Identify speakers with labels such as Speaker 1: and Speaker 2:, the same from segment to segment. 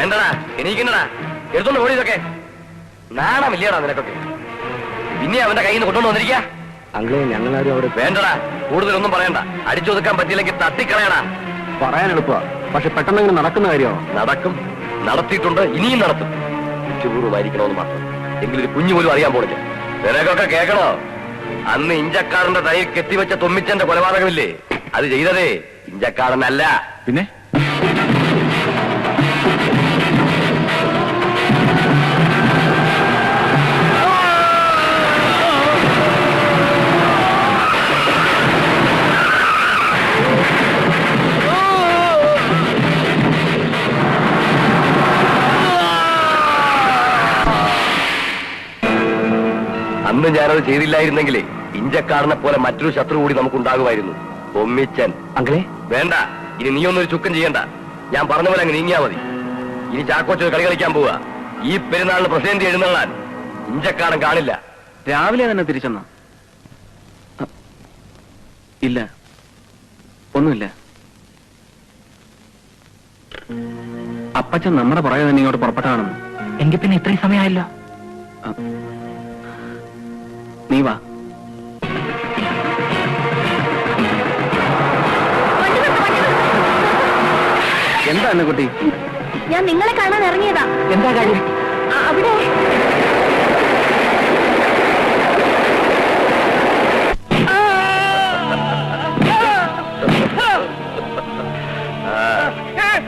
Speaker 1: വേണ്ടടാ, എനിക്കണ്ടടാ, എടുത്തോണ്ട് ഓടി ഇതൊക്കെ. നാണമില്ലടാ നിനക്കൊക്കെ. പിന്നെ അവന്റെ കയ്യിൽ നിന്ന് കൊണ്ടുവന്ന് വന്നിരിക്കുക.
Speaker 2: അങ്ങളെ ഞങ്ങളാരും അവിടെ
Speaker 1: വേണ്ടടാ, കൂടുതലൊന്നും പറയണ്ട. അടിച്ചൊതുക്കാൻ പറ്റിയില്ലെങ്കിൽ തട്ടിക്കളയടാ.
Speaker 2: പറയാൻ എളുപ്പ, പക്ഷെ പെട്ടെന്ന് നടക്കുന്ന കാര്യമാണോ?
Speaker 1: നടക്കും, നടത്തിയിട്ടുണ്ട്, ഇനിയും നടത്തും. ചുറ്റുപൂർവ്വമായിരിക്കണമെന്ന് മാത്രം. എങ്കിലൊരു കുഞ്ഞു പോലും അറിയാൻ പോണില്ല. നിനക്കൊക്കെ കേൾക്കണോ? അന്ന് ഇഞ്ചക്കാരന്റെ തൈ കെട്ടിവെച്ച തൊമ്മിച്ചന്റെ കൊലപാതകമില്ലേ, അത് ചെയ്തതേ ഇഞ്ചക്കാരനല്ല.
Speaker 2: പിന്നെ
Speaker 1: അന്ന് ഞാനത് ചെയ്തില്ലായിരുന്നെങ്കിലേ ഇഞ്ചക്കാരനെ പോലെ മറ്റൊരു ശത്രു കൂടി നമുക്കുണ്ടാകുമായിരുന്നു, തൊമ്മിച്ചൻ.
Speaker 2: അങ്കിളെ
Speaker 1: വേണ്ട, ഇനി നീയൊന്നൊരു ചുക്കം ചെയ്യണ്ട. ഞാൻ പറഞ്ഞ പോലെ അങ്ങ് നീങ്ങിയാ മതി. ഇനി ചാക്കോച്ച് കളി കളിക്കാൻ പോവുക. ഈ പെരുന്നാളിന് പ്രസിഡന്റ് എഴുന്നള്ളാൻ ഇഞ്ചക്കാരൻ കാണില്ല.
Speaker 2: രാവിലെ തന്നെ തിരിച്ചെന്നോ? ഇല്ല, ഒന്നുമില്ല. അപ്പച്ചൻ നമ്മുടെ പുറകെ തന്നെ ഇങ്ങോട്ട് പുറപ്പെട്ടാണെന്ന്.
Speaker 3: എങ്കിൽ പിന്നെ ഇത്രയും സമയമായല്ലോ.
Speaker 2: നീ വാ. എന്താ എന്നെ കുട്ടി?
Speaker 4: ഞാൻ നിങ്ങളെ കാണാൻ ഇറങ്ങിയതാ.
Speaker 3: എന്താ കാര്യം?
Speaker 4: അവിടെ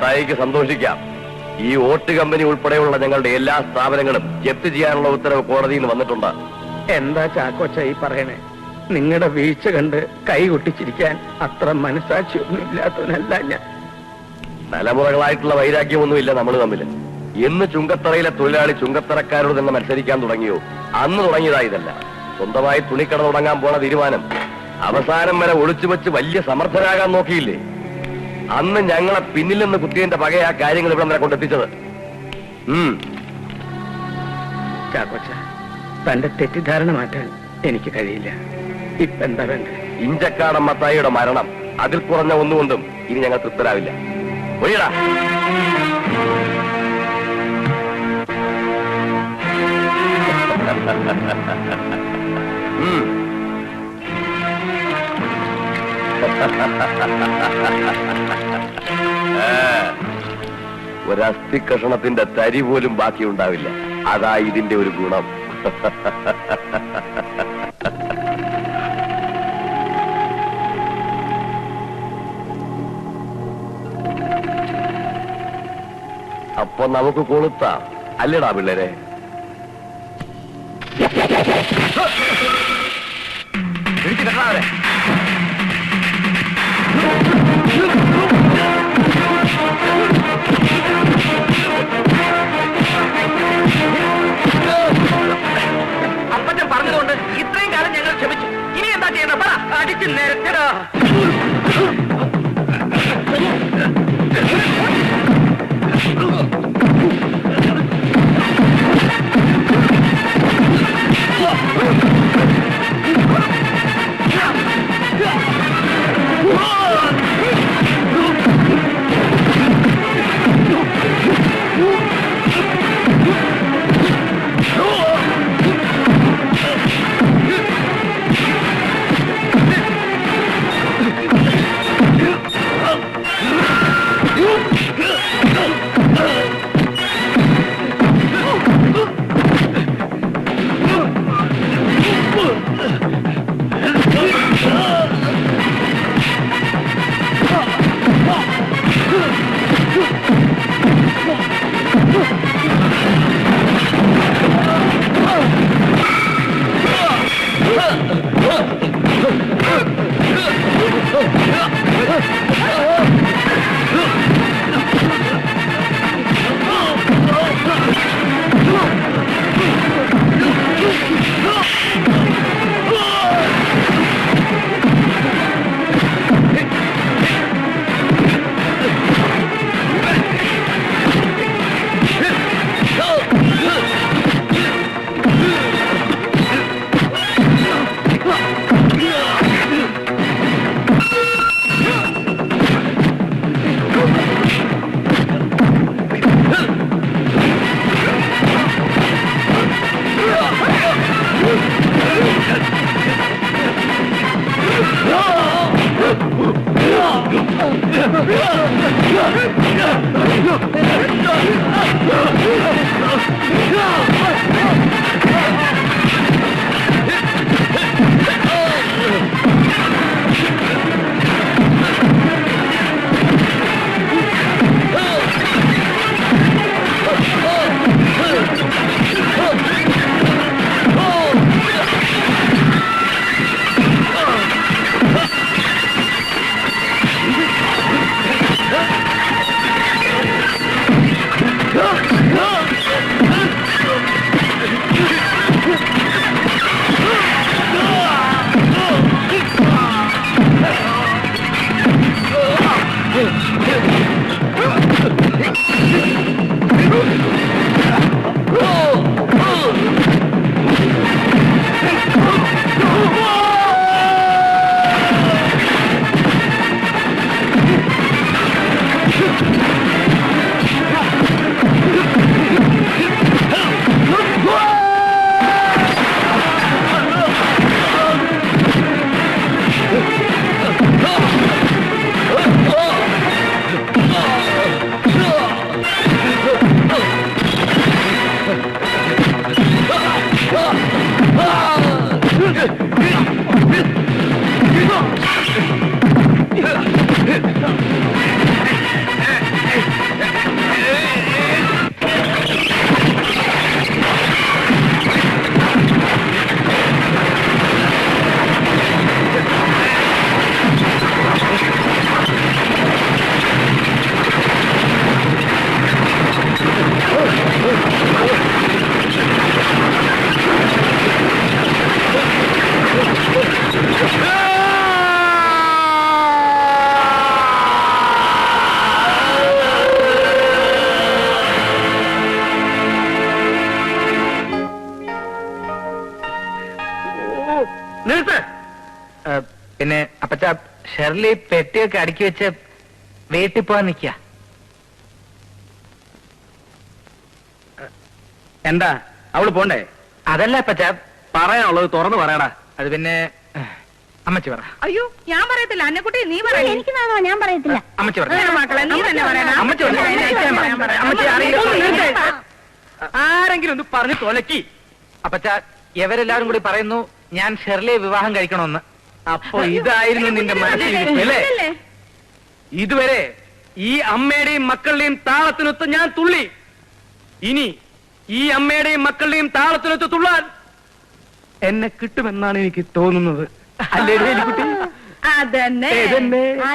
Speaker 1: തനിക്ക് സന്തോഷിക്കാം. ഈ വോട്ട് കമ്പനി ഉൾപ്പെടെയുള്ള ഞങ്ങളുടെ എല്ലാ സ്ഥാപനങ്ങളും ജപ്തി ചെയ്യാനുള്ള ഉത്തരവ് കോടതിയിൽ നിന്ന് വന്നിട്ടുണ്ട്.
Speaker 5: എന്താ ചാക്കോച്ച ഈ പറയണേ? നിങ്ങളുടെ വീഴ്ച കണ്ട് കൈ കൊട്ടിച്ചിരിക്കാൻ അത്ര മനസാക്ഷിയൊന്നും ഇല്ലാത്തവനല്ല ഞാൻ.
Speaker 1: തലമുറകളായിട്ടുള്ള വൈരാഗ്യമൊന്നുമില്ല നമ്മൾ തമ്മിൽ. എന്ന് ചുങ്കത്തറയിലെ തൊഴിലാളി ചുങ്കത്തറക്കാരോട് തന്നെ മത്സരിക്കാൻ തുടങ്ങിയോ അന്ന് തുടങ്ങിയതാ ഇതല്ല. സ്വന്തമായി തുണിക്കട തുടങ്ങാൻ പോണ തീരുമാനം അവസാനം വരെ ഒളിച്ചു വെച്ച് വലിയ സമർത്ഥരാകാൻ നോക്കിയില്ലേ? അന്ന് ഞങ്ങളെ പിന്നിൽ നിന്ന് കുത്തിയതിന്റെ പകയാ കാര്യങ്ങൾ ഇവിടെ വരെ കൊണ്ടെത്തിച്ചത്.
Speaker 5: ചാക്കോച്ച, തന്റെ തെറ്റിദ്ധാരണ മാറ്റാൻ എനിക്ക് കഴിയില്ല. ഇപ്പൊ എന്താ വേണ്ടത്?
Speaker 1: ഇഞ്ചക്കാടൻ മത്തായിയുടെ മരണം, അതിൽ കുറഞ്ഞ ഒന്നുകൊണ്ടും ഇനി ഞങ്ങൾ തൃപ്തരാവില്ല. ഒഴിയടാ. ഒരസ്ഥി കഷണത്തിന്റെ തരി പോലും ബാക്കിയുണ്ടാവില്ല. അതാ ഇതിന്റെ ഒരു ഗുണം. അപ്പൊ നമുക്ക് കൊളുത്താം, അല്ലടാ പിള്ളേരെ? അവരെ
Speaker 3: അപ്പച്ചൻ പറഞ്ഞതുകൊണ്ട് ഇത്രയും കാലം ഞങ്ങൾ ക്ഷമിച്ചു. ഇനി എന്താ ചെയ്യണം? അടിച്ച് നിരത്തടാ. പിന്നെ അപ്പച്ച ഷെർലി പെട്ടിയൊക്കെ അടുക്കി വെച്ച് വീട്ടിൽ പോവാൻ നിക്ക.
Speaker 2: എന്താ അവള് പോണ്ടേ?
Speaker 3: അതല്ല അപ്പച്ച,
Speaker 2: പറയാനുള്ളത് തുറന്നു പറയടാ.
Speaker 3: അത് പിന്നെ അമ്മച്ചി പറ.
Speaker 6: അയ്യോ ഞാൻ പറയത്തില്ല, അന്നക്കുട്ടി നീ പറയൂ.
Speaker 4: എനിക്ക് നാണോ? ഞാൻ പറയത്തില്ല.
Speaker 3: അമ്മച്ചി പറ.
Speaker 6: മക്കളെ നീ തന്നെ പറയണം.
Speaker 3: അമ്മച്ചി പറ. അമ്മച്ചി അറിയില്ല. ആരെങ്കിലും ഒന്ന് പറഞ്ഞു തോലക്കി. അപ്പച്ച ഇവരെല്ലാരും കൂടി പറയുന്നു ഞാൻ ഷെർലിയെ വിവാഹം കഴിക്കണമെന്ന്.
Speaker 2: അപ്പൊ ഇതായിരുന്നു നിന്റെ മനസ്സിലിരിപ്പല്ലേ? ഇതുവരെ ഈ അമ്മയുടെയും മക്കളുടെയും താളത്തിനൊത്ത് ഞാൻ തുള്ളി. ഇനി ഈ അമ്മയുടെയും മക്കളുടെയും താളത്തിനൊത്ത് തുള്ളാൻ എന്നെ കിട്ടുമെന്നാണ് എനിക്ക് തോന്നുന്നത്. അല്ലേ എലിക്കുട്ടി?
Speaker 6: അതന്നെ
Speaker 2: ഇതെന്നെ.
Speaker 4: ആ,